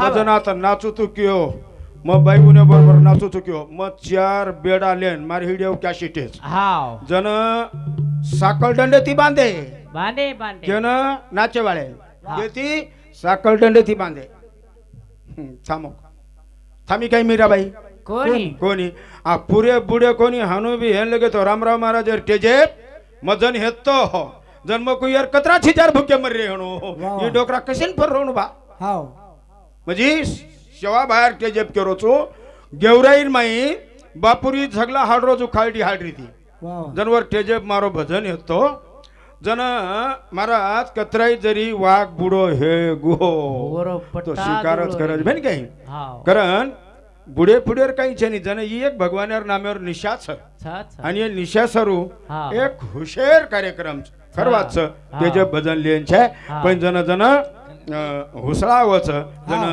मजन आता नाचू तू क्यो मग बायगुने बरोबर नाचू तू क्यो मग 4 बेडा लेन मार हिडियो कॅशिटेस हाव जन साकळ दंड ती बांधे बांधे बांधे जन नाचे वाळे ती साकळ दंड ती बांधे थांबो थांबी काय मीराबाई कोणी कोणी आ पुरे बुडे कोणी हानू बी हेन लगे तो रामराव महाराज टेजे मजन हेतो जन्म को यार कतरा छिजार भुके मर रे हणो ये डोकरा कशेन पर रोण बा हाव म्हणजे शेवा बाहेर टेजेप केरो चो गेवराईन माई बापुरी झगला हाड रोजू खालटी हाडरी ती वाव जनवर टेजेप मारो भजन येतो जन महाराज कतराई जरी वाघ बुडो हे गुहो ओरो तो पट्टा शिकारच करत बेन काही हाव कारण बुडे फुडेर काही छे जन ही एक भगवानेर नामेवर निशासर छा छा आणि हे निशासरू हा. एक हुशेर कार्यक्रम खरवाच हा. तेजे भजन लिहिन छे हा. पण जन जन हुसळावच जन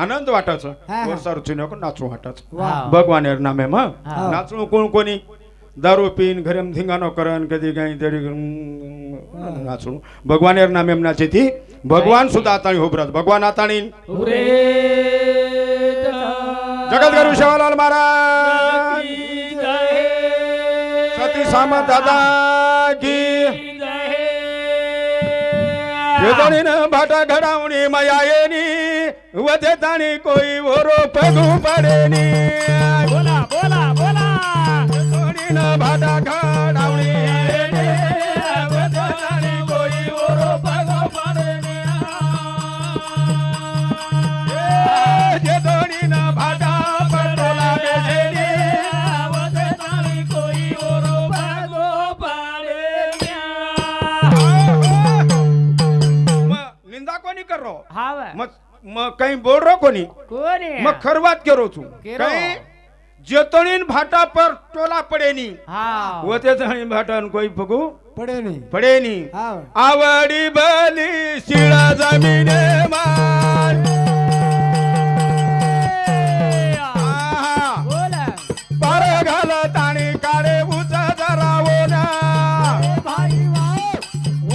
आनंद वाटाच हा. वर्षार चिन्ह नाचू वाटाच वाव. भगवानेर नामे मग हा. नाचू कोण कोणी दारू पीन घरेम धिंगाणो करन कधी काही तरी नाचू भगवानेर नामे नाचे ती भगवान सुद्धा आताणी होबराज भगवान आताणी उरे जगद्गुरु शेवालाल महाराज सती सामंत दादा की वेदनीन भाटा घडावणी मयायनी वदे ताणी कोई वरो पगू पडेनी बोला बोला बोला वेदनीन भाटा घडावणी वदे ताणी कोई वरो पगू पडेनी वेदनीन भाटा पडला बेजेनी वदे ताणी कोई वरो पगू पडेनी निंदा कोणी करो हाव मग काही बोल रो कोणी कोणी मग खरवात करो तू केरो. काही जेतणीन भाटा पर टोला पडेनी हाव व ते जणी भाटान कोई फगू पडे नाही पडेनी हाव आवडी बली शिळा जमिने मान आहा. बोला पार घालत आणि काळे उच जरावो ना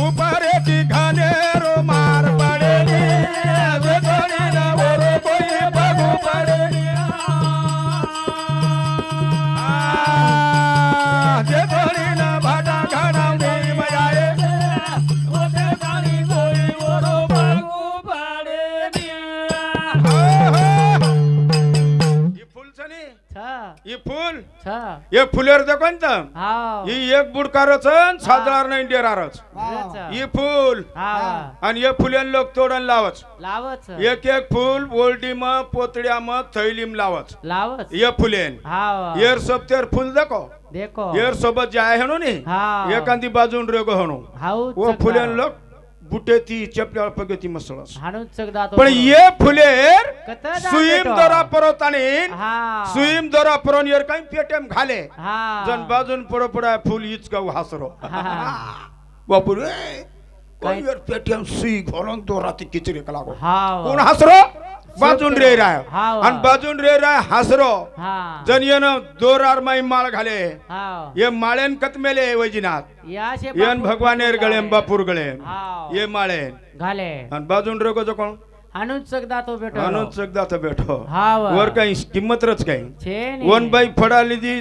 उपरेची घाणेरो मार पडेनी वेदनीन वर कोई बघू पडेनी वेदनीन भाटा घाणावणी मयाये वदे ताणी कोई वर बघू पडेनी ही फुल छनी छा ही फुल छा एक फुलेर कोणतं हाव ही एक बुडकारच साधारण नाही डेरारच ही फुल हाव आणि हे फुलेन लोक तोडून लावच लावच एक एक फुल ओल्डीम पोतड्याम थैलीम लावच लावच ये फुलेन हाव येर सोबतेर फुल देखो देखो येर सोबत जे आहे हणू नी हाव एकांदी बाजून रेगो हणू हाऊ वो फुलेन लोक बुटे ती चपल्या पगती मसळस हाणून चगदा तो पण ये फुलेर कता सुईम दोरा परवतानी हा सुईम दोरा परवन येर काही पेटेम घाले हा जन बाजून पडो पडा फुल हीच गाव हासरो हा. बापूर कोण यार पेटीएम सुई घोलून तो राती किचरी कलागो हाव कोण हासरो बाजून रे राय हाव. आणि बाजून रे राय हासरो हा जन येन दोरार माई माळ घाले हाव ये माळेन कतमेले वैजनाथ याशे येन भगवानेर गळे बापूर गळे हाव ये माळेन घाले आणि बाजून रेगो जो कोण हाणून चगदा तो बेटो आणून चगदा तो बेठो हाव वर काही किंमतच काही छे नी वन बाई फडा लिदी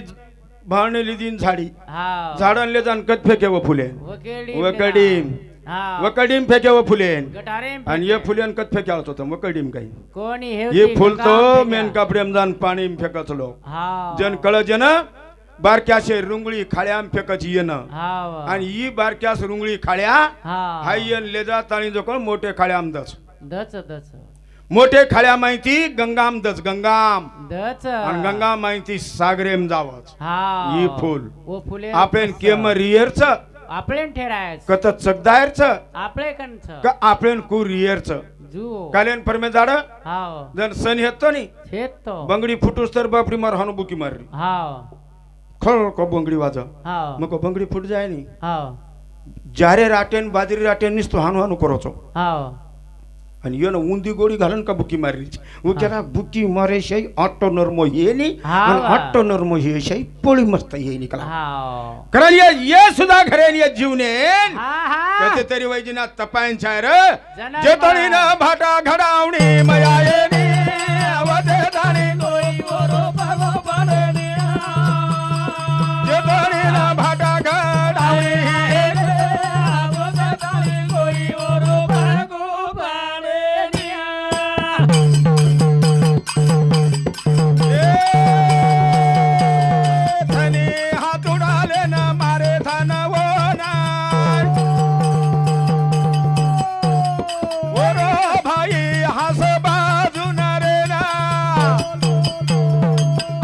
भावने लिदी झाडी हाव झाडांले जाण कत फेके व फुले वकेडी वकडीम हाव वकडीम फेके व फुलेन गटारे आणि ये फुलेन कत फेकाळत होतं वकडीम काही कोणी ये फुल तो मेन कापडेम जाण पाणी फेकच लो हाव जन कळ जन बारक्याशे रुंगळी खाळ्याम फेकच येन हाव आणि ही बारक्यास रुंगळी खाळ्या हाव हाय येन लेजात आणि जो कोण मोठे खाळ्याम दच दच दच मोठे खाळ्या माहिती गंगाम दच गंगाम दच आणि गंगा माहिती सागरेम जावच हाव ही फुल ओ फुले आपण केम रियरच आपलेन ठेरायच कत चगदायरच आपले कंच का आपण कु रियरच जू कालेन परमे झाड हाव जन सण येतो नी छेत तो बंगडी फुटूस तर बापडी मार हानु बुकी मारली हाव खळ को बंगडी वाजा हाव मग बंगडी फुट जाय नी हाव जारे राटेन बाजरी राटेन निसतो हानु हानु करोचो हाव आणि येणं उंदी गोळी घालून का बुकी मारली उद्याला बुकी मारे शाही ऑटो नर्मो येणी आणि ऑटो नर्मो हे शाही पोळी मस्त येणी कला हाव कारण ये सुद्धा घरेन ये जीवने हा हा कधी तरी वैजना तपायन र जना जेतणी न भाटा घडावणी मया येणी अवधे दाणी कोई ओरो पगो पडणी जेतणी न भाटा घडावणी अवधे दाणी कोई ओरो पगो पडणी धनी हात उडाले न मारे धन वना ओरो भाई हास बाजून रे ना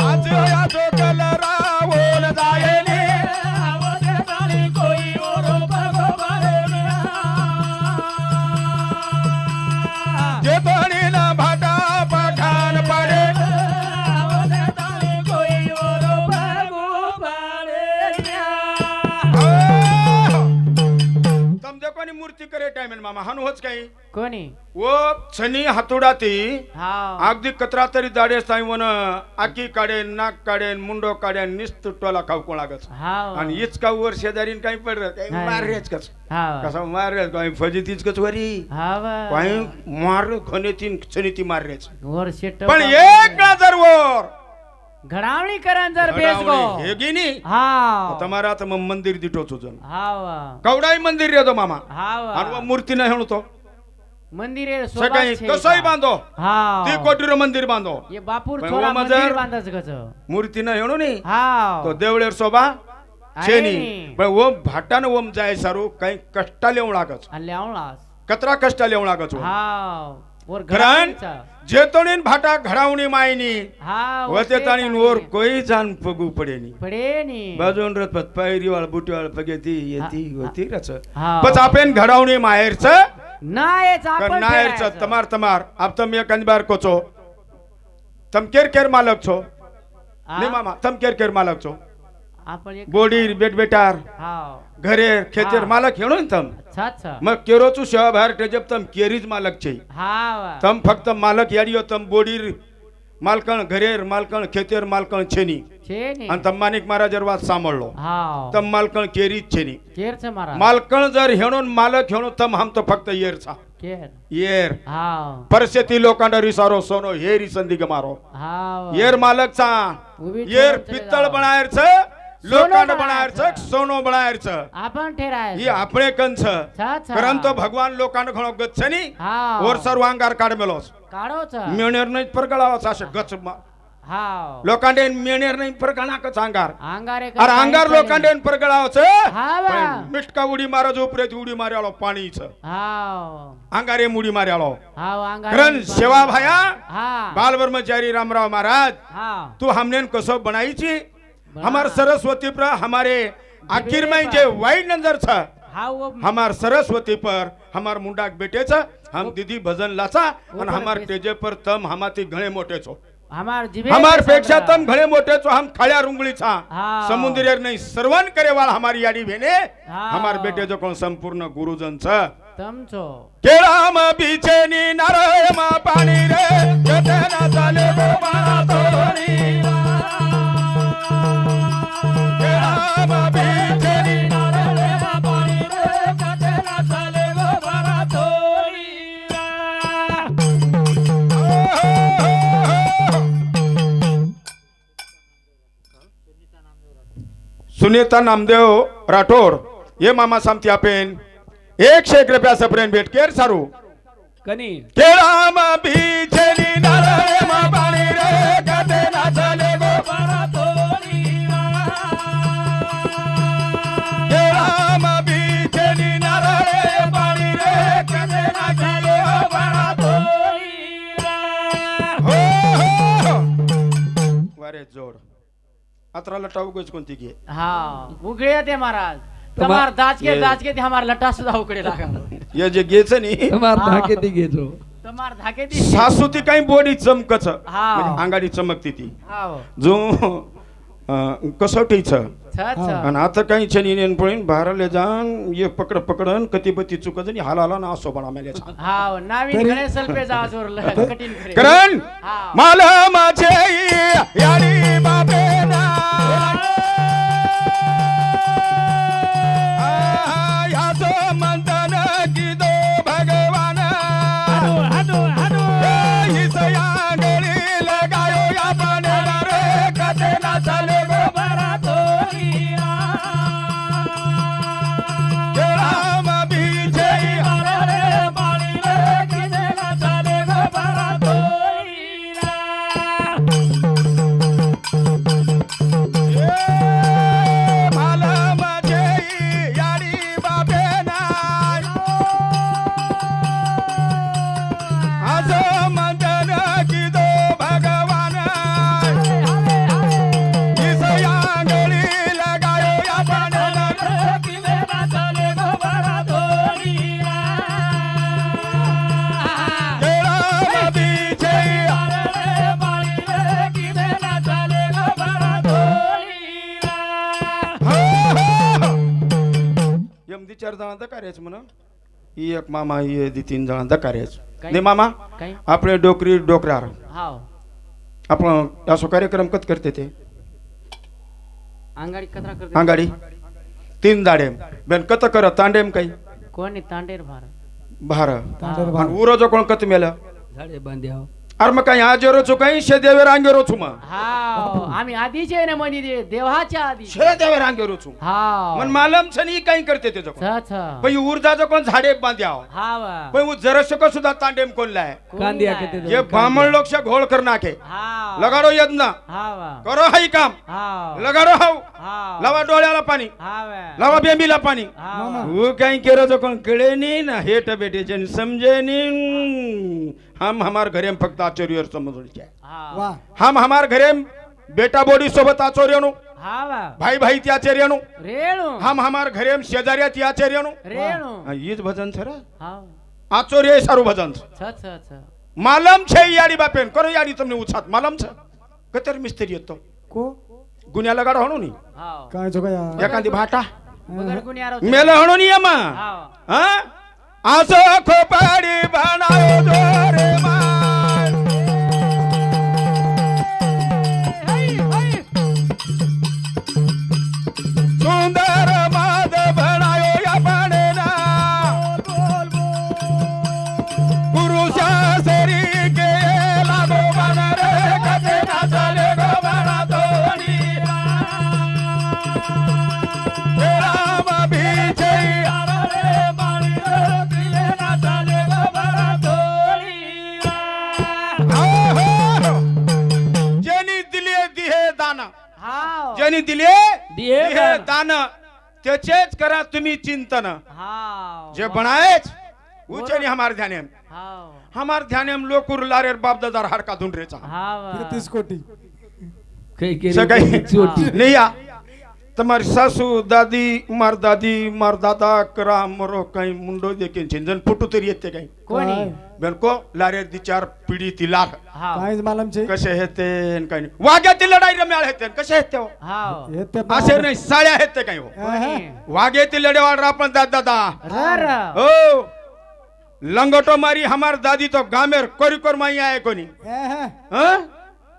आज याचो कलरावून जायले आवते दाणी कोई ओरो पगो पडणी जेतणी न भाटा पठाण पडे आवते दाणी कोई ओरो पगो पडणी समजे कोणी मूर्ती करे टाइम मामा हानु होच काही कोणी वो छनी हातोडाती हाव अगदी कचरा तरी दाडे वन आकी काढेन नाक काढेन मुंडो काढेन निस्त टोला खाऊ कोण लागत हाव आणि हीच का वर शेजारीन काही पडलं काही नाही. माररेच कस हाव कसा माररेच काही फजितीच कच वरी हाव काही मार खनेतीन छनी ती माररेच वर शेट पण एक ना जर वर घडावणी करन जर बेस गो हे गिनी हाव તમારા તો મંદિર દીઠો છો જન हाव કવડાઈ મંદિર રે તો મામા हाव અને વો મૂર્તિ ન હેણો તો મંદિરે સકાઈ શોભા છે કસાઈ બાંધો हाव ती कोटीरो मंदिर बांधो ये बापूर पण छोरा वो मंदिर मजर- बांधच गच मूर्ती न हेणो नी हाव तो देवळेर शोभा आहे छेनी नी. पण ओम भाटान ओम जाय सारू काही कष्टा लेवण लागच आले आवलास कतरा कष्टा लेवण लागच हाव वर घरान घडावणीचा जेतोनीन भाटा घडावणी मायनी हाव वते ताणी नोर कोई जान पगू पडेनी पडे नी बाजून रत पैरी वाळ बुटी वाळ पगेती येती होती रच हाव. पच आपण घडावणी माहेरच नायच आपण नाहेरच फिरायचं. तमार तमार अब तम एक बार कोचो तम केर केर मालक छो हा? ने मामा तम केर केर मालक छो आपण एक बोडीर बेट बेटार हाव घरे खेचर हा. मालक हेणो तम अच्छा अच्छा मग केरोचू शेवा बाहेर टेजप तम केरीज मालक छे हाव तम फक्त मालक याडियो तम बोडीर मालकण घरेर मालकण खेतेर मालकण छेनी छे नी आणि तम मानिक महाराजर वाद सांभाळलो हाव तम मालकण केरीज छेनी केर छ मारा मालकण जर हेणून मालक हेणू तम हम तो फक्त येरचा केर येर हाव परिस्थिती लोकांना रिसारो सोनो हे रिसंदी गमारो हाव येर मालकचा उभी येर ठेवून चले पित्तळ जावं. बनायरच सोनं लोकांना बनायरचं. बनायरच सोनो बनायरच आपण ठेराय ही आपणे कंच छा छा कारण तो भगवान लोकांना घणो गच्छनी हाव और सर्व अंगार काढ मेलोस काढो छ मेणेर नाही परगळावाच असे गच हाव लोकांडे मेणेर नाही परगणाकच अंगार अंगारे अरे अंगार लोकांडे परगळावच हाव मिटका उडी मारज उपरेत उडी मार्यालो पाणीच हाव अंगारे मुडी मार्यालो हाव अंगारे कारण सेवा भाया हा बाल ब्रह्मचारी रामराव महाराज हाव तू हमने कसो बनाई हमार सरस्वती पर हमारे आखिर में जे वाइट नजर छ हाव वो हमार सरस्वती पर हमार मुंडाक बेटे छ हम दीदी भजन लाचा और हमार टेजे पर तम हमाती घणे मोटे छो हमार जिभे हमार पे पेक्षा संग्रह. तम घणे मोटे छो हम खळ्या रुंगळी छा हाँ. समुद्रेर नहीं श्रवण करे वाला हमारी याडी भेने हाँ. हमार बेटे जो कोण संपूर्ण गुरुजन छ तम छो केळाम बीचेनी नारळम पाणी रे जतना चाले गो बाळा तोरी केळाम बीचेनी नारळम पाणी रे जतना चाले गो बाळा तोरी सुनीता नामदेव राठोड ये मामा सामती आपेन 101 रुपया सप्रेन भेट केर सारू कनी केळाम बीचेनी नारळम पाणी रे जतना चाले गो बाळा तोरी केळाम बीचेनी नारळम पाणी रे जतना चाले गो बाळा तोरी हो हो वारे जोड अतरा लटाव गोच कोणती घे हाव उगळे ते महाराज तमार दाज के ते हमार लटा सुद्धा उकडे लागा ये जे गेच नी તમાર હા. ધાકે તી ગેજો तमार धाके दी सासू ती काही बॉडी चमकच हा. म्हणजे अंगाडी चमकती ती हाव जो कसोटीचं छ छ आणि आता काही छनी नेन पळीन भारले जान ये पकड पकडन कतीपती चुकत आणि हालाला ना असो बडा मेल्याचा हाव नवीन गणेश सल्पे जाजोर कठीण खरे करण हाव मला माझे याडी बापेना याचो मंथन गिदो भगवान ईसया गळी लगायो या पाण्यावर कथे ना चाले गो राम बीजे मला माझे याडी बापेना आज मंथन गिदो भगवान ईसया गळी लगायो या पाण्यावर राम बीजे यमदी चार जणांचा कार्याच म्हणा ही एक मामा ही दी तीन जणांचा कार्याच काय? ने मामा काय आपले डोकरी डोकरार हाव आपण असो कार्यक्रम कत करते ते अंगाडी कचरा करते अंगाडी तीन दाडे बेन कत कर तांडेम काही कोणी तांडेर भार भार तांडेर आणि उरो जो कोण कत मेला झाडे बांध्या अरे मग काही आजेरो चो काही शेदेवर अंगेरो छु मग हाव आम्ही आधीचे ना मनी देवाच्या आधी शेदेवर अंगेरो छु हाव मन मालम छनी काही करते ते जको छ छ पै उर्जा जो कोण झाडे बांध्याव हाव पै उ जरस को सुद्धा तांडेम कोण लाय कांदिया किती ये ब्राह्मण लोक से घोळ कर नाके हाव लगाडो यज्ञ हाव करो हाई काम हाव लगाडो हाव हाव लावा डोळ्याला पाणी हाव लावा बेंबीला पाणी हाव वो काही केरो जो कोण कळे नी ना हेट बेटे जन समझे नी हम हमार घरे में फक्त आचर्य समझ हाव हम हमार घरे में बेटा बोडी सोबत आचर्यनु हाव भाई भाई ती आचर्यनु रेणू हम हमार घरे में शेजारिया ती आचर्यनु रेणू ईज भजन छरा हाव आचर्य सारू भजन छ छ छ मालम छे याडी बापेन करो याडी तुमने उछात मालम छ कतर मिस्त्री येतो को गुन्या लगाड हणू नी हाव काय जो काय एखादी भाटा बगर गुणी आरो मेल हणू नी यमा हाव हा आसो खोपाडी बनायो जोरे मान सुंदर माद बनायो या पाणेना पुरुषा सरी के लागो बनर कथे ना चाले गो बना तोनी राम बीजे ज्यांनी दिले दिहे दान हाव ज्यांनी दिले दिहे दिहे दान त्याचेच करा तुम्ही चिंतन हाव जे बनाएच उचनी हमार ध्याने हाव हमार ध्याने लोकुर लारेर बाप दादार हाडका धुंडरेचा हाव 30 कोटी सगळी छोटी. नहीं या तुम्हारी सासू दादी मार दादा करा मरो काही मुंडो देखे झंझन फुटू तरी येते काही कोणी बेनको लारेर दी चार पिढी ती लार हाव काय मालम छे कसे हेते न काही नाही वाघ्याची लढाई रम्याळ हेते कसे हेते हो हाव हे ते असे नाही साळ्या हेते काही हो कोणी वाघ्याची लढेवाड आपण दादा रर हो लंगोटो मारी हमार दादी तो गामेर कोरी माई आहे कोणी हं?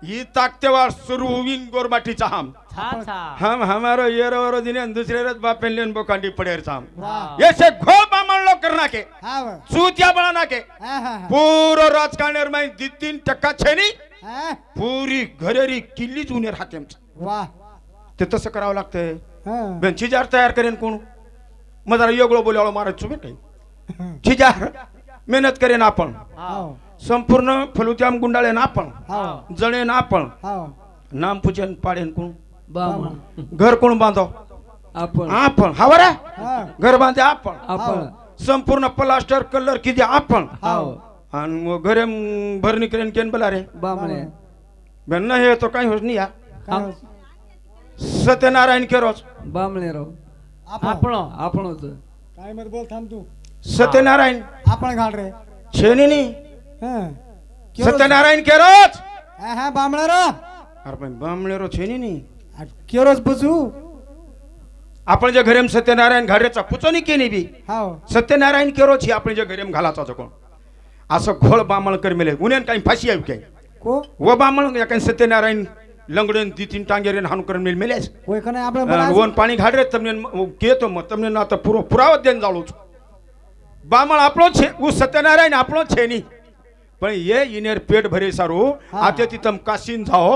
ही ताकतेवार सुरू होईन गोरबाटीचा हम छा छा हम हमारो येरो दिने दूसरे रत बापेन लेन बोकांडी पडेर साम वाह ये से घो बामण लो करना के हाव सूतिया बनाना के पूरो राजकारणार में 3% छे नहीं पूरी घरेरी किल्ली जुने राहते वाह ते तसं करावं लागतंय हां बेन चिजार तयार करेन कोण मग जरा योगळो बोलावं मारायचो बे काही चिजार मेहनत करेन आपण हाव संपूर्ण फलुत्याम गुंडाळे ना आपण हाव जणे ना आपण हाव नाम पूजन पाडेन कोण बामण घर कोण बांधव आपण आपण हवरा हां घर बांधे आपण आपण संपूर्ण प्लास्टर कलर किती आपण हाव आणि मग घरे भरणी करेन केन बोला रे बामणे बेन हे तो काही होत नाही या काय सत्यनारायण केरोच बामणे राव आपण आपण होत काय मत बोल थांब तू सत्यनारायण आपण घाल रे छेनी नी हां सत्यनारायण केरोच हां बामणे रा अरे पण बामणेरो छेनी नी केरोच बसू आपण जे घरेम सत्यनारायण घारेचा पुचोनी केली बी हाव सत्यनारायण केरोची आपण जे घरेम घालाचा कोण असं घोळ बामळ कर मेले उन्यान काही फाशी आवी काय को व बामळ या काही सत्यनारायण लंगडन दी तीन टांगेरे हाणू कर मेल मेलेस कोई कने આપણે वन पाणी घाडरे તમને કેતો તમને ના તો પૂરો પુરાવો દેન જાળું છું બામણ આપણો છે હું સત્યનારાયણ આપણો છે નહીં પણ એ ઇનેર પેટ ભરે સારું આतेથી તમ કાशीन जाओ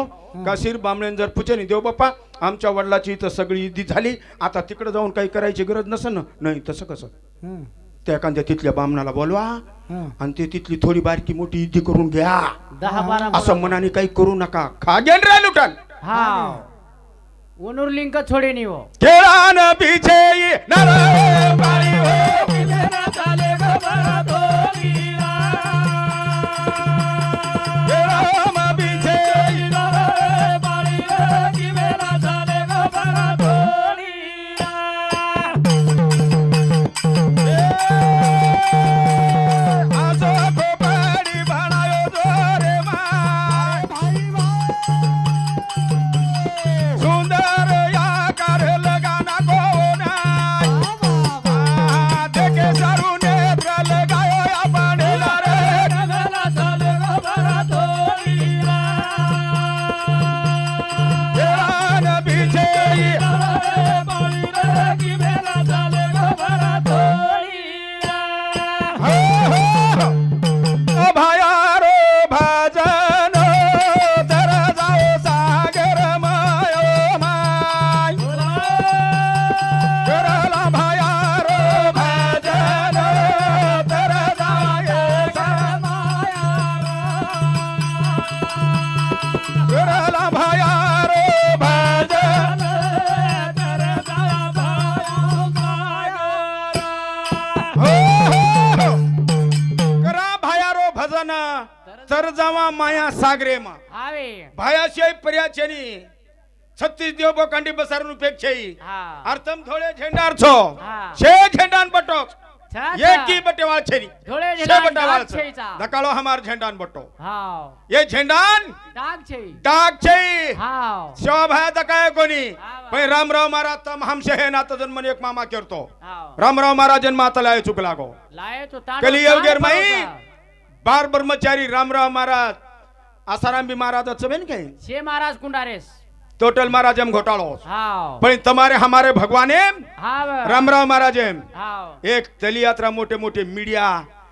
काशीर बामणेन जर पूछे नाही देव बाप्पा आमच्या वडिलाची इथं सगळी युद्धी झाली आता तिकडे जाऊन काही करायची गरज नसेल ना नाही तसं कसं त्या एखाद्या तिथल्या बामणाला बोलवा आणि ते तिथली थोडी बारकी मोठी युद्धी करून घ्या 10-12 असं मनाने काही करू नका खागेन रे लुटान हा उनुर लिंक छोडे नाही हो केळान पीछे नर बाई हो मेरा चाले गो बरा धोलीला केळान पीछे नर बाई रे मेरा चाले गो बरा धोलीला आजो खोपडी बनायो जोरे माय भाई सुंदर या कर लगाना कोना देखे सारू नेत्र लगायो अपने लारे मेरा चाले गो बरा धोलीला केळान पीछे नर बाई रे मेरा चाले गो बरा धोलीला भायारो भजन तर जाओ सागर मायो माय करला भायारो भजन तर जाओ करला भायारो भजन करा भायारो भजन तर जावा माया सागरे मा आवे भायाशय पर्याचनी 36 देव बोकांडी बसारून पेक्षई हा अर्थम थोडे झेंडार छो हा. छे झेंडान बटो छा ये की बटेवाल छेनी थोड़े छे झेंडान बटेवाल डाक छेचा. नकालो हमार झेंडान बटो हाव ये झेंडान डाग छे डाक छे हाव शिवा भाया दकाय कोणी हा. पण रामराव महाराज तम हमसे है नाता जन्मन एक मामा करतो हाव रामराव महाराज माता लाय चुक लागो लाये तो तांडव कली येवगेर माई परोसा. बार ब्रह्मचारी रामराव महाराज आसाराम बी महाराज बेन कहीं छे महाराज कुंडारेस टोटल महाराज एम घोटालो हाव पण तुम्हारे हमारे भगवान एम हाव रामराव महाराज एम हाव एक तली यात्रा मोठे मोठे मीडिया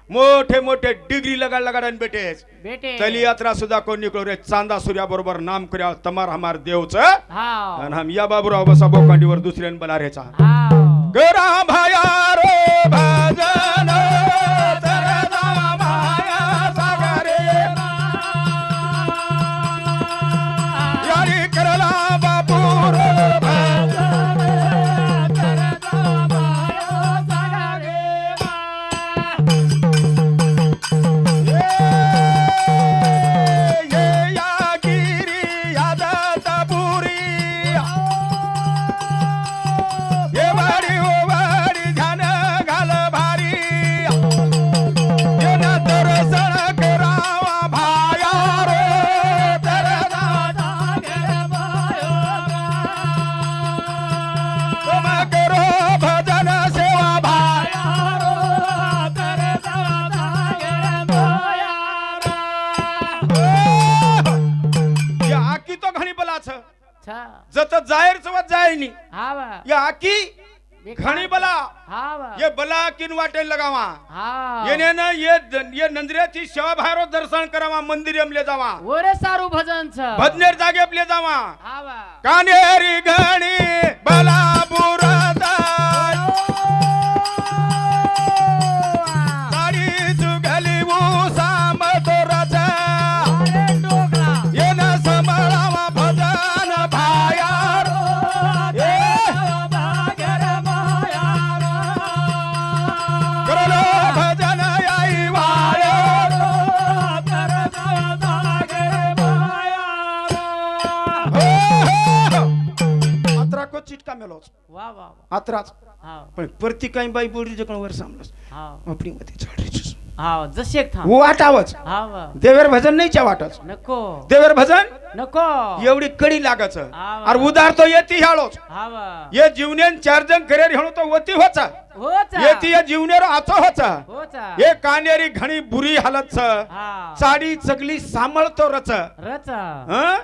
मोठे मोठे डिग्री लगाड लगाडन बेटे बेटे तली यात्रा सुद्धा कोण निकलो रे चांदा सूर्या बरोबर नाम कर्या तमार हमार देवच हाव आणि हम या बाबूराव बसा बोकांडीवर दुसऱ्यान बनारेचा हाव गरा भाया रो भजन तर जावा माया सागरे यारी करला बापूर ये या गिरी यादत पुरी ये वाडी ओ वाडी ध्यान घाल भारी ये न दर्शन करावा भाया रे तर तुम करो भजन सेवा भाया या आकी तो घणी बलाच छा जत जाहीर चवत जायनी हाव या आकी घणी बला हाव ये बला किन वाटेल लगावा हाव येने न ये नंद्र्याची सेवा भारो दर्शन करावा मंदिर ले जावा ओरे सारू भजन छ भजनेर जागे ले जावा हाव कानेरी घणी बला बुरदा साडी चुगली साम तोराचा ये न संभळावा भजन भायार ये करलो भजन आई वायर अत्रा को चिटका मेलोच वा वा वा. अत्राच हाव पण परती काही बाई बोडी जकण वर सामलस हाव आपली मध्ये झाडायची हा जसे थांब वाटावच हा वा. देवेर भजन नाही च्या वाटच नको देवेर भजन नको एवढी कडी लागाच हा. अरे उदार तो येती ह्याळोच हा वा. ये जीवनेन चार जण करेर हेणो तो वती होचा होचा येती ये जीवनेर आचो होचा होचा ये कानेरी घणी बुरी हालत हा साडी चगली सांभाळतो रच रचा हं?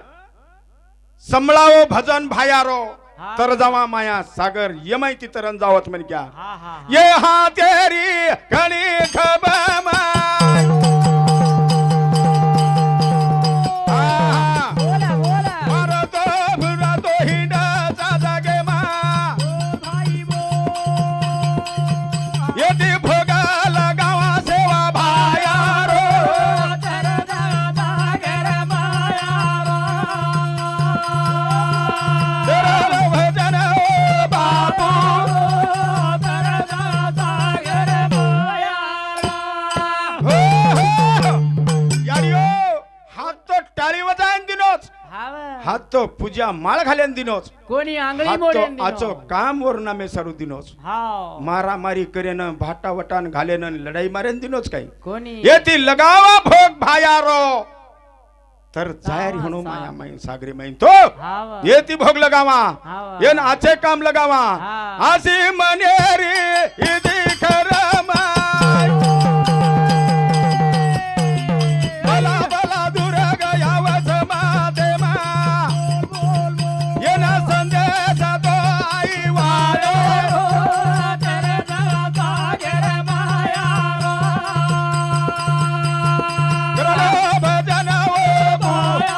संभळावो भजन भायारो हा. तर जावा माया सागर ये माहिती तरन जावत म्हण क्या हा हा हा. ये हा तेरी घणी खबमाय बोला बोला मारतो भुरातो हिंडाचा जागे मा येते भोगाला गावा सेवा भायारो तेरा भजन ओ बापू हो, हो. याडियो हात तो टाळी वजायन दिनोच हा वा. हात तो पूजा माळ घालेन दिनोच कोणी आंगळी हात मोडेन तो आचो काम वर नामे सारू दिनोच हा मारा मारी करेन भाटा वटान घालेन लढाई मारेन दिनोच काही कोणी येती लगावा भोग भायारो तर जायर हिणो माया माई सागरी माई तो हा वा. येती भोग लगावा हा वा. येन आचे काम लगावा हा. आसी मनेरी इदी खरमाय बला बला दुर्ग यावच माते मा येन संदेश तो आई वाळो करलो भजन ओ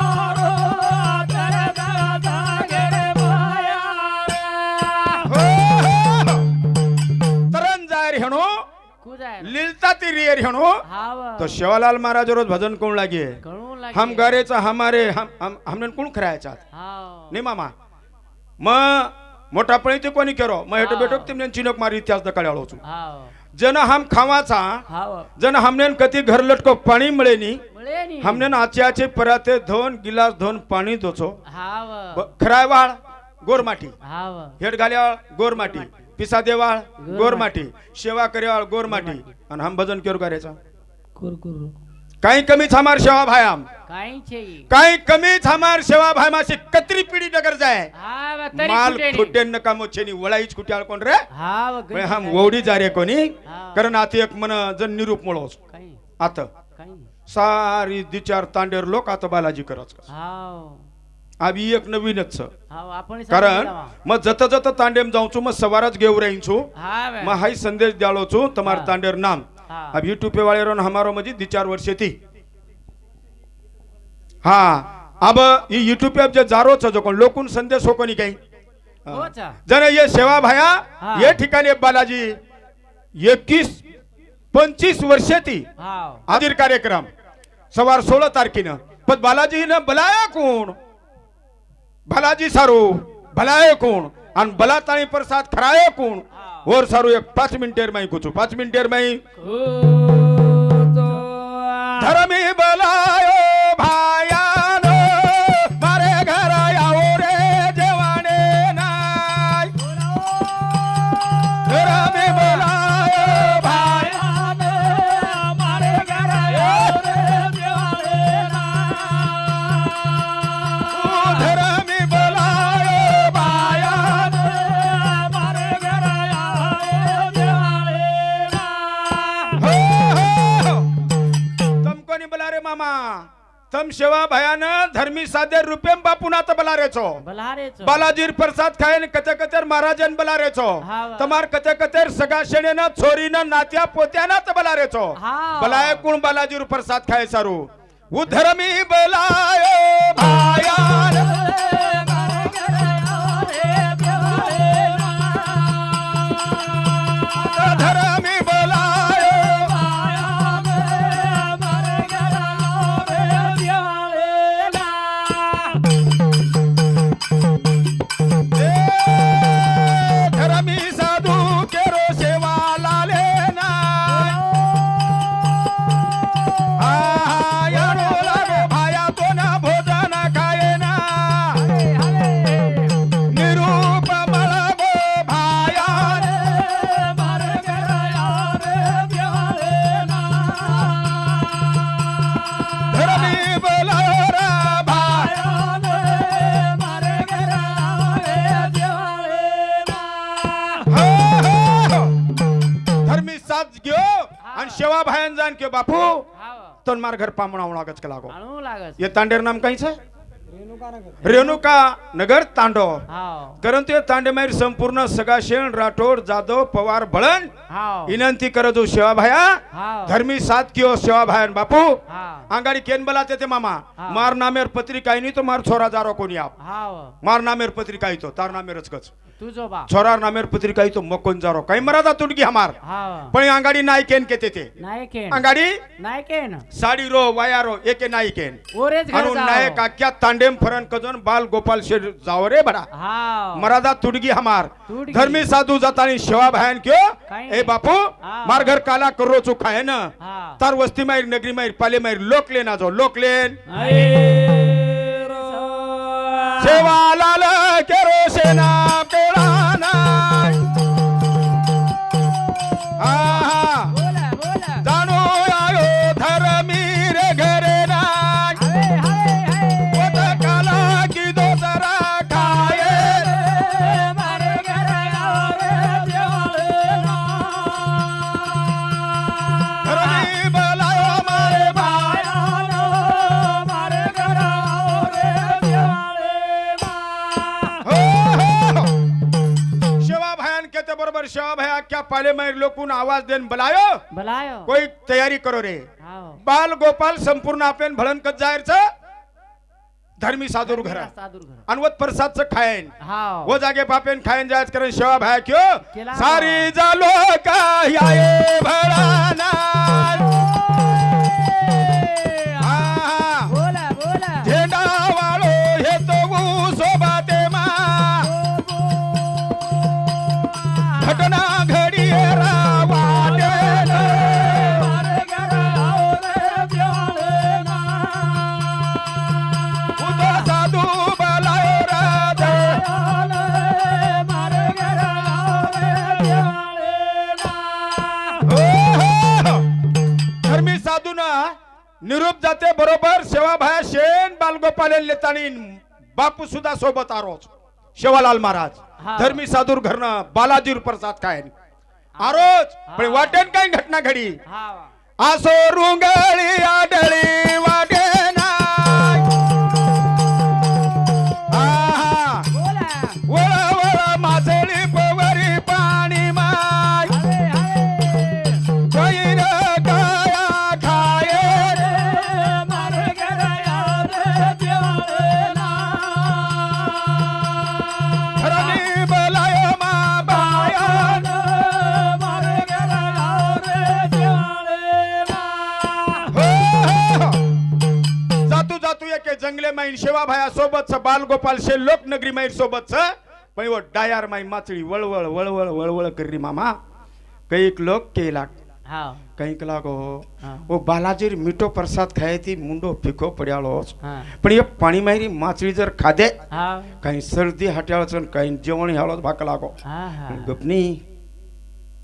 तरन जायर हेणो कुदाय लिलता ती रियर हेणो हा वा. तो शिवालाल महाराज रोज भजन कोण लागे कळू लागे. हम गरेचा हमारे हमने कोण खरायचा हा नाही मामा म मोठा पळी ते कोणी केरो म हेट बेटो तेमने चिनक मारी इतिहास द कळाळो छु हा जन हम खावाचा हा वा. जन हमने कती घर लटको पाणी मिळेनी मिळे नी. हमने आचे पराते धोन गिलास धोन पाणी दोचो हा वा. खराय वाळ गोरमाटी हा वा. हेड घाल्याळ गोरमाटी पिसा देवाळ गोरमाटी सेवा करेवाळ गोरमाटी आणि हम भजन केरो करायचा काही कमीच हमार सेवा भायाम काही छे काही कमीच हमार सेवा भाई मासी कतरी पिढी नगर जाय हा वा. तरी माल कुठे नी. खुटे नका मोछेनी वळाईच खुट्याळ कोण रे हा वा. पण हम वोडी जा रे कोणी हा. कारण आता एक मन जन निरूप मळोस काही आता काही सारी दिचार तांडेर लोक आता बालाजी करच हा आबी एक नवीनच हा आपण कारण मग जत जत तांडेम जाऊचू मग सवारच घेऊ रहीछू हा वा. मग हाई संदेश द्यालो छू तमार हा. तांडेर नाम हा. अब यूट्यूब पे वाले रोन हमारो मजी 2-4 वर्ष थी हाँ अब ये यूट्यूब पे अब जो जारो छ जो कोण लोकून संदेश हो कोणी काही होचा. जन ये सेवा भाया हा. ये ठिकाणी बालाजी 21-25 वर्ष थी हा आदिर कार्यक्रम सवार 16 तारखेनं पण बालाजी न बलाया कोण बालाजी सारू भलाय कोण आणि बलाताणी प्रसाद खराय कोण और सारू एक 5 मिनिटेर माई कुछ 5 मिनिटेर माई धर्मी बलायो भायान मारे घर आओ रे जवाने नाय धर्मी बलायो भायान मारे घर आओ रे जवाने नाय धर्मी बलायो भायान मारे घर आओ रे जवाने नाय तम कोणी बला रे मामा तम सेवा भयान धर्मी साधे रुपयम बापून आता बला रे छो बलारेचो बालाजीर प्रसाद खायन कते कतेर महाराजन बला रे छो हा वा. तमार कते कतेर सगा शेणेन छोरीन नात्या पोत्याना त बला रे छो हा. बलाय कोण बालाजीर प्रसाद खाय सारू उ धर्मी बलायो भायान धर्मी बलायो धर्मी साधू केरो सेवा लाले ना यारो लागो भाया तो ना भोजन खाये ना બેન જાન કે બાપુ હાવ તન માર ઘર પામણા લાગત કે લાગો આણું લાગે છે એ તાંડેર નામ કઈ છે રેણુકાનગર. રેણુકા નગર તાંડો હાવ પરંતુ એ તાંડે મારી સંપૂર્ણ સગાશેણ રાઠોડ જાદવ પવાર ભળન હાવ વિનંતી કરો છું સેવાભાયા હાવ ધર્મી સાથ કયો સેવાભાઈ બાપુ હાવ આંગાડી કેન બોલાતે તે મામા હા. માર નામેર પત્રિકા નહીં તો માર છોરા જારો કોની આપ હાવ માર નામેર પત્રિકા તો તાર નામેર જ કચ તું જો બા છોરા નામેર પત્રિકા તો મકોન જારો કઈ મરાદા તુડકી હમાર હાવ પણ આંગાડી નાઈ કેન કેતે તે નાયકેન આંગાડી નાયકેન સાડી રો વાયારો એકે નાઈ કેન ઓરેજ ઘર અનુ નાયક જાઓ આખ્યા તાંડેમ ફરન કજન બાલ ગોપાલ શેર જાવ રે બડા હાવ મરાદા तुडगी हमार तुडगी. धर्मी साधु जातानी सेवा बहन क्यों काई ए बापू हाँ. मार घर काला करो चुका है ना हाव तार वस्ती मारी नगरी मारी पाले मारी लोक लेना जो लोक लेन सेवा लाल केरो सेना पेड़ाना બોલા બોલા जानो आयो धर्मी रे घरे ना હવે હવે वो तो काला की दो जरा खाए મારે ઘરે આવો રે દેવાળેના धर्मी बलायो मारे भाई આયાનો મારે ઘરે આવો રે દેવાળેના सेवा भयान कहते बरोबर सेवा भया क्या पाले मारी लोकून आवाज देन बोलायो બોલાયો कोई तयारी करो रे હાવ बाल गोपाल संपूर्ण आपेन भळन कत जाहीर छ धर्मी साधुर घर સાદુર ઘર अनवत प्रसाद च खायन હાવ वो जागे पापेन खायन जायच करन सेवा भया क्यों केला. सारी जालो का आए भळाना બોલા બોલા झेंडा वाळो हे तो सोबाते मा घटना घडी रावाटे મારે ઘરે આવો રે દેવાળેના उदो साधू बलायो राधे મારે ઘરે આવો રે દેવાળેના धर्मी साधू ना निरूप जाते बरोबर सेवा भाया शेन बालगोपाल लेतानी बापू सुद्धा सोबत आरोच शेवालाल महाराज हा. धर्मी साधूर घरना बालाजी प्रसाद काय आरोच पण वाटेन काय घटना घडी હાવ आसो रुंगळी आडळी वाटे नाय आहा બોલા वळ वळ मासळी पवरी पाणी माय હવે હવે कोईन काया खाये મારે ઘરે આવો રે દેવાળેના धरणी बलायो मा बाया મારે ઘરે આવો રે દેવાળેના जातू जातू एके जंगले माईन शेवा भाया सोबत बाल गोपाल शे लोक नगरी माईन सोबत पण वो डायर माई माचळी वळवळ वळवळ वळवळ करी मामा कईक लोक केला હાવ कईक लागो हाँ. वो बालाजी मीठो प्रसाद खाए थी मुंडो फीको पड्यालो હા पण ये पाणी मारी माचळी जर खादे હાવ काही सर्दी हाट्याळ काही जेवण ह्यालो भाक लागो હા હા गपनी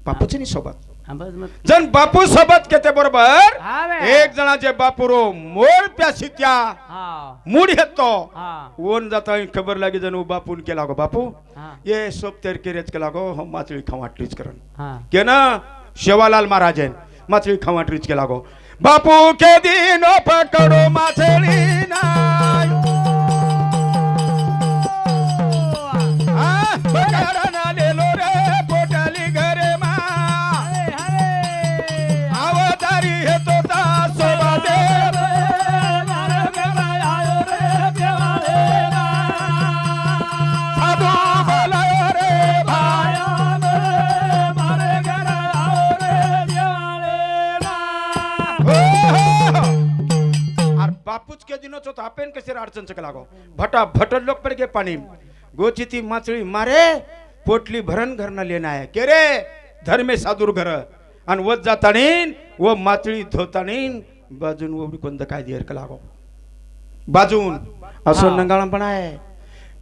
बापूची नी सोबत હા બસ મત जन बापू सोबत केते बरोबर આવે एक जणाचे बापूरो मोर प्यासी त्या હાવ मूड येतो હા ओन जाता खबर लागी जण बापून केला गो बापू હા ये सोप तेर केरेच केला गो हम माचळी खावाटलीच करन હા के ना शेवालाल महाराजन माचळी खावाटलीच केला गो बापू के दिनो पकडो माचळी नाय आ पकडना लेलो रे पोटाली घरे मा હવે હવે आवतारी हे तो ता सोबाते મારે ઘરે આવો રે દેવાળેના साधू बोलायो रे भाई મારે ઘરે આવો રે દેવાળેના और बापूच के दिनो तो आपेन कसे अडचण चक लागो भटा भटल लोक पड के पाणी गोचीती माचळी मारे पोटली भरण घरना लेना आहे के रे धर्मे साधूर घर आणि वत जातानीन व माचळी धोतानीन बाजून ओबडी कोणतं काय दियर का लागो बाजून असो हा. नंगाळम पण आहे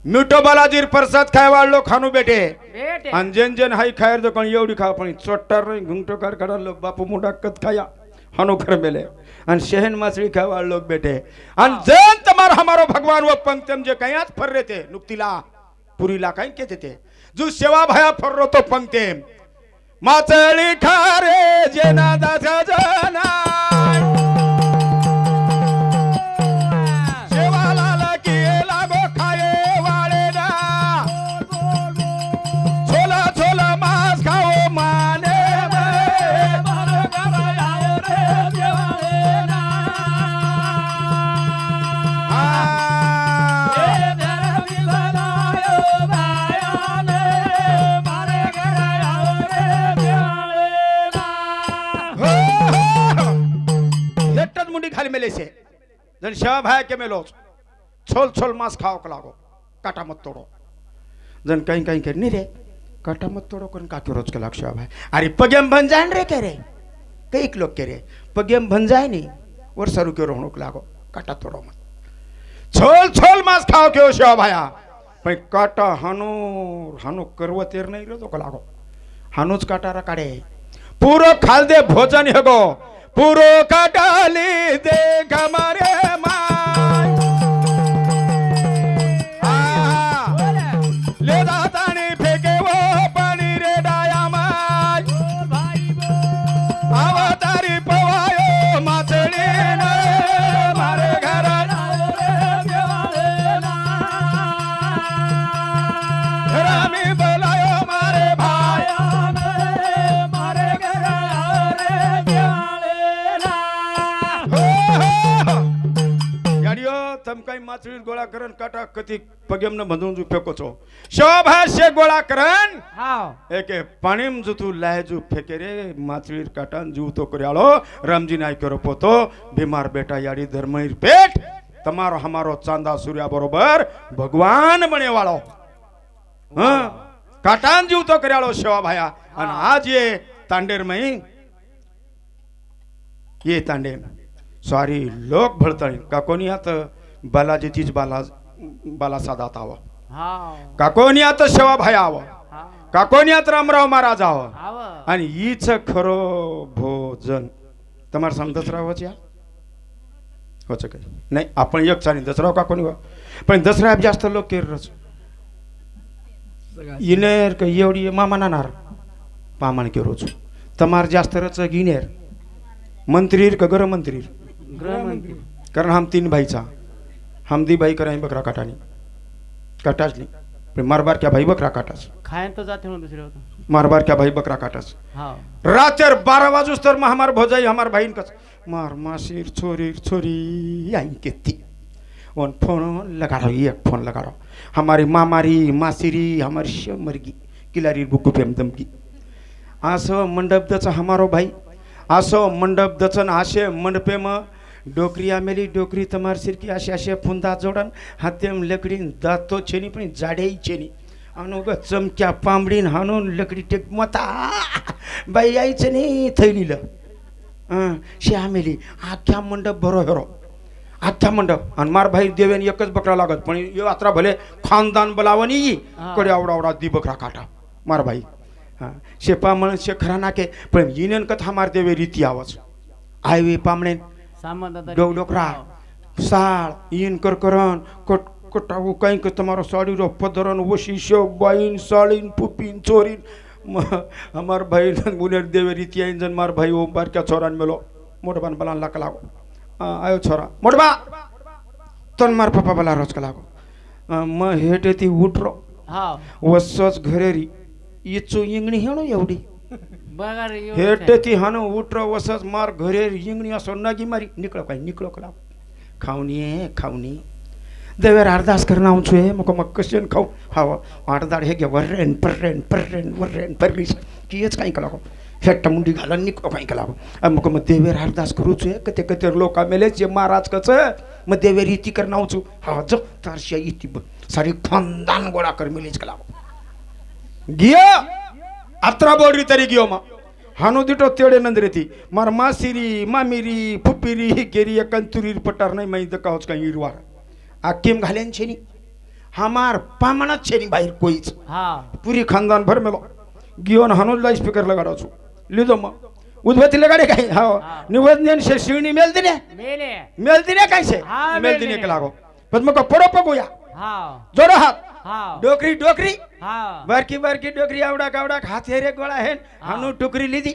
मिठो बालाजीर प्रसाद खाय वाळलो खानू बेटे બેટે आणि जेन जेन हाई खायर दो कोण एवढी खा पण चोट्टार नाही घुंगटो कार काढा लोक बापू मोठा कत खाया हनो कर मेले आणि शहन मासळी खावा लोक बेटे आणि जन तमार हमारो भगवान वो पंक्तम जे कयाच फर रहे थे नुक्तिला पुरीला काही कहते थे जो सेवा भाया फर रो तो पंक्तेम माचळी खारे जेना दाचा जना शेवाला की लागो खाये वाळे ना छोला छोला मांस खाओ माने एकटाच मुंडी खाली मेले से जन शेवा भाई के मेलो छोल छोल मांस खाओ को लागो काटा मत तोड़ो जन कहीं कहीं कर नहीं रे काटा मत तोड़ो कन का रोज के लाग शेवा भाई अरे पगेम बन जाए रे के रे कई लोग के रे पगेम बन जाए नहीं और सरू के रोहणो को लागो काटा तोड़ो मत छोल छोल मांस खाओ के शेवा भाया पण काटा हानो हानो करव तेर नहीं रे तो को लागो हानोच काटा रा काढे पूरो खाल दे भोजन हेगो पूरो काटाली दे हमारे माय ले दातानी फेके वो पानी रे डाया माय अवतारी पवायो माचळी ने मारे घर रामी बोलायो मारे भाई तम काही माचळी गोळा करण काटा कती पगेम न बंधून जू फेको छो शोभाष्य गोळा करण हाव एके पाणीम जुतू लायजू फेके रे माचळी काटान जीव तो कर्याळो रामजी नाय करो पोतो बीमार बेटा याडी धर्मईर पेट तमारो हमारो चांदा सूर्या बरोबर भगवान बने वाळो हां काटान जीव तो कर्याळो शेवा भाया आणि आज ये तांडेर मई ये तांडे सॉरी लोक भळतळी का कोणी आता बालाजी तीच बाला साधात आव हाव काकोनी आता शेवा भाई आव हाव काकोनी आता रामराव महाराज आव हाव आणि हीच खरो भोजन तुम्हाला सांग दसरा होच या होच काय नाही आपण एक चाली दसरा काकोनी पण दसरा जास्त लोक केरच इनेर का एवढी मामा नानार पामान के रोज तमार जास्त रच गिनेर मंत्रीर का गृह मंत्रीर गृहमंत्री कारण हम तीन भाईचा हम दी भाई कराई बकरा काटानी काटाच नहीं पण मारबार क्या भाई बकरा काटास खायन तो जाते हो दुसरे होतं मारबार क्या भाई बकरा काटास हाव रातर 12 वाजूस तर हमार भोजाई हमार भाईन कस मार मासीर छोरी छोरी आई केती वन फोन लगा रहा एक फोन लगा रहा हमारी मामारी मासीरी हमारी शमरगी किलारी बुकु पेम दमकी आसो मंडप दचा हमारो भाई आसो मंडप दचन आशे मंडपे म डोकरी आमेली डोकरी तमार सिरकी आशे आशे फुंदा जोडन हातेम लकडीन दातो छेनी पण जाडेई छेनी अनु ग चमक्या पांबडीन हाणून लकडी टेक मता बाई यायचं नाही थैलीलं शे आमेली आख्या मंडप भरो हेरो आख्या मंडप आणि मार भाई देवेन एकच बकरा लागत पण यात्रा भले खानदान बोलावनी कडे आवडा आवडा दी बकरा काटा मार भाई शे पामण शे खरा नाके पण इनेन कथा मार देवे रीती आवाज आयवे पामणे सामान दादा डोकरा साळ इन करकरण कट कटाऊ काही का तुम्हारो साड़ी रो पदरन वशी शो बाइन साड़ीन पुपिन चोरीन हमार भाई मुनेर देवे रीति आइन जन मार भाई ओ बार क्या छोरान मेलो मोटबान बलान लाक लागो आयो छोरा मोटबा तन मार पापा बला रोज का लागो म हेटेती उठरो हाव वसच घरेरी इचो इंगणी हेणो एवढी बघा रे एवढं हेटेती हानो उठरो वसच मार घरेरी इंगणी असो नागी मारी निकळो काय निकळो का लागो खावणी देवेर अरदास करना आउँछु हे मको मक कशन खाऊ हाव आडदाड हे गे वर्रेन वर्रेन परलीस कियच काही कलाको हेट्टा मुंडी घालन निकलो काही कलाको मको म देवेर अरदास करू छु कते कते लोक मेले जे महाराज कच म देवेर रीति करना आउँछु हा जो तारशिया इति सारी खानदान गोळा कर मिलेज कलाको गियो अत्रा बोलरी तरी गियो म हानो दिटो तेडे नंदरेती मार मासिरी मामिरी फुपिरी गेरी कंतुरी पटार नाही माई दकावच काही इरवार आकिम घालेन छेनी हमार पामणच छेनी बाहेर कोईच हाव पूरी खानदान भर मेलो गियोन हानो लाइट स्पीकर लगाडो छु लिदो म उद्भती लगाडे काही हाव निवदनेन शिवणी मेल दिने मेले मेल दिने काही से हाँ, मेल मेल दिने दिने. के लागो पण मको पडो पगोया हाव जोडो हात हाव डोकरी डोकरी हाव बारकी बारकी डोकरी आवडा कावडा हाथ हेरे गोळा है हानु टुकरी लीधी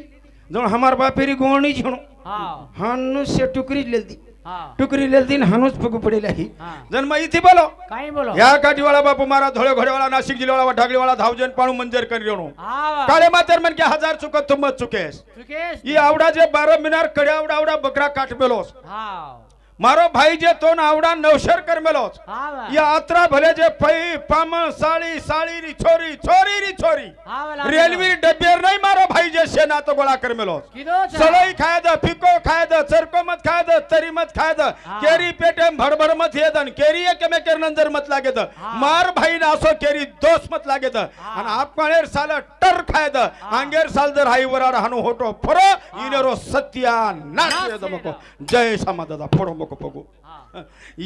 जो हमार बापेरी गोणी झणो हाव हानु से टुकरी लेलदी हाव टुकरी लेलदी हानुच पगू पडेला ही हा. जन्म इथे बोलो काही बोलो या काठीवाला बापू मारा धोळे घोडेवाला नाशिक जिल्ह्यावाला ढागलीवाला धावजन पाणू मंजर करियोनो हाव काळे मातर मन के हजार चुकत तुम चुकेस चुकेस ये आवडा जे 12 मिनार कडे आवडा आवडा बकरा काट मेलोस हाव मारो भाई जे तो आवडा नवशर कर मेलोस हाव या आत्रा भले जे पै पामण साळी साळी री छोरी छोरी री छोरी हाव रेल्वे डब्बेर नाही मारो भाई जे शेना तो गोळा कर मेलोस किदो सळई खायद फिको खायद चरको मत खायद तरी मत खायद हा. केरी पेटे भडभड मत येदन केरी एकमे केर नंतर मत लागेत हा. मार भाई ना असो केरी दोस मत लागेत आणि आपणेर साल टर खायद अंगेर साल जर हाई वराड हानु होटो फरो इनेरो सत्या नाश येद मको जय समादादा फोडो मको पगो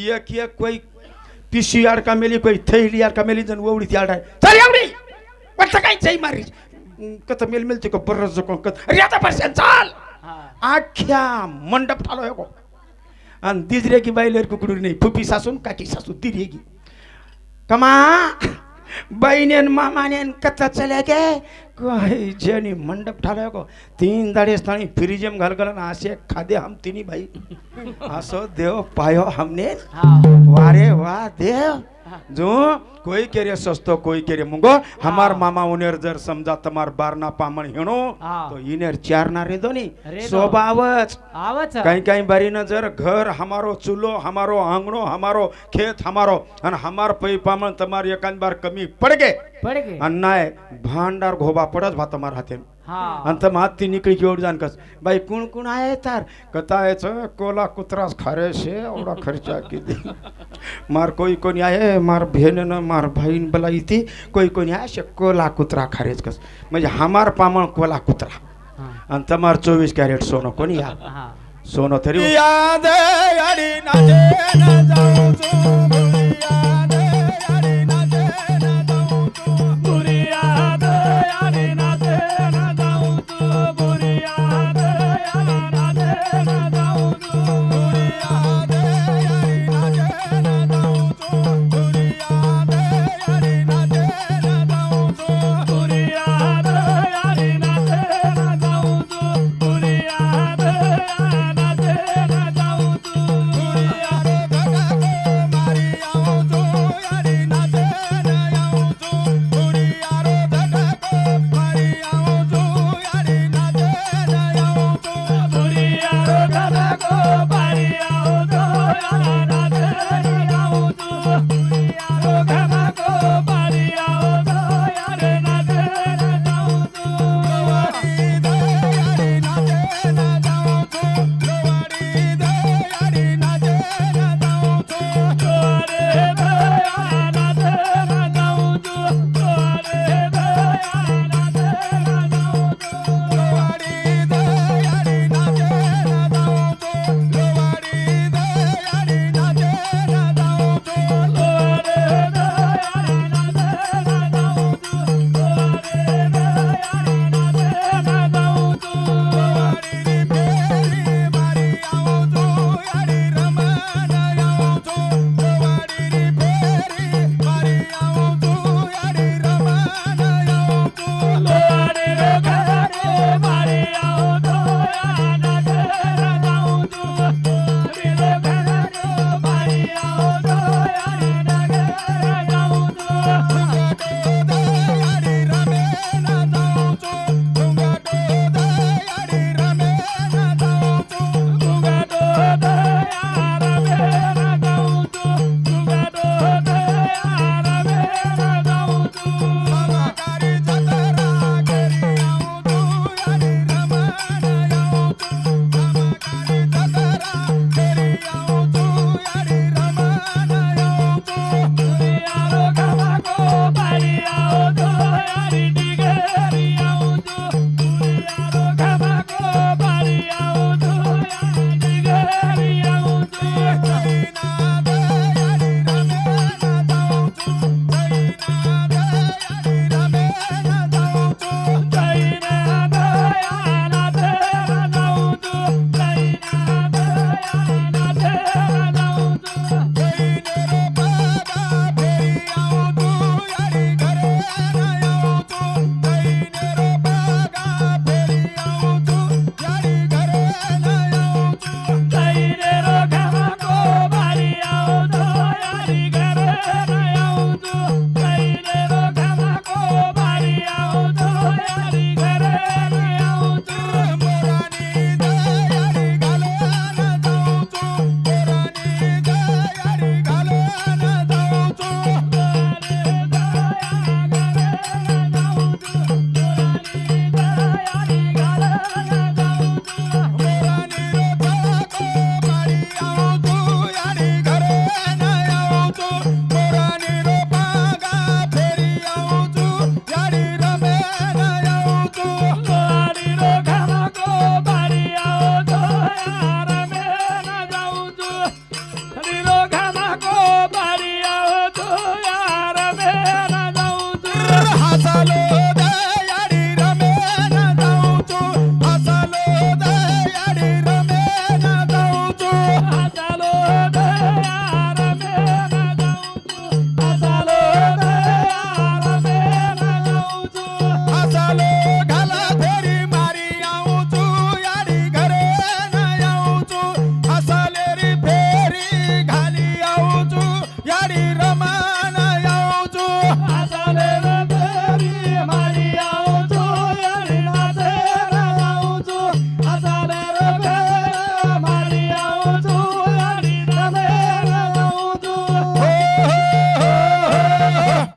एक एक कोई पिशी अडका मेली कोई थैली अडका मेली जन ववडी ती अडाय चल एवढी वाटतं काय जय मारी कत मेल मेलते को बरस को कत अरे आता परसेंट चाल आख्या मंडप ठालो हो आणि दिजरे की बाईलेर कुकडूर नाही फुपी सासून काकी सासू दिरेगी कमा बहिणेन मामानेन कथा चल्या गे कोई जेनी मंडप ठालो को 3 दाडे स्थानी फ्रीजेम घाल घालन आसे खादे हम तिनी भाई असो देव पायो हमने वारे वाह देव जो कोई केरे सस्तो कोई केरे मुंगो हमार मामा उनेर जर समजा तमार बारना पामण हेणो तो इनेर चारना रे दोनी स्वभावच आवच कहीं कहीं बारी न जर घर हमारो चूल्हो हमारो आंगणो हमारो खेत हमारो अन हमार पै पामण तमार एकान बार कमी पड़ गए पड़ गए अन्नाय भांडार घोबा पड़त भा तमार हाथे हां अंत माती निकली की ओढ जान कस बाई कुण कुण आहे तार कतायच कोला कुत्रास खारे से एवढा खर्चा किती मार कोई कोणी आहे मार भेन मार बहीण बलाई ती कोई कोणी आहे शे कोला कुत्रा खारेच कस म्हणजे हमार पामण कोला कुत्रा आणि तमार 24 कॅरेट सोनं कोणी या हां सोनं तरी याद याडी नाचे ना जाऊ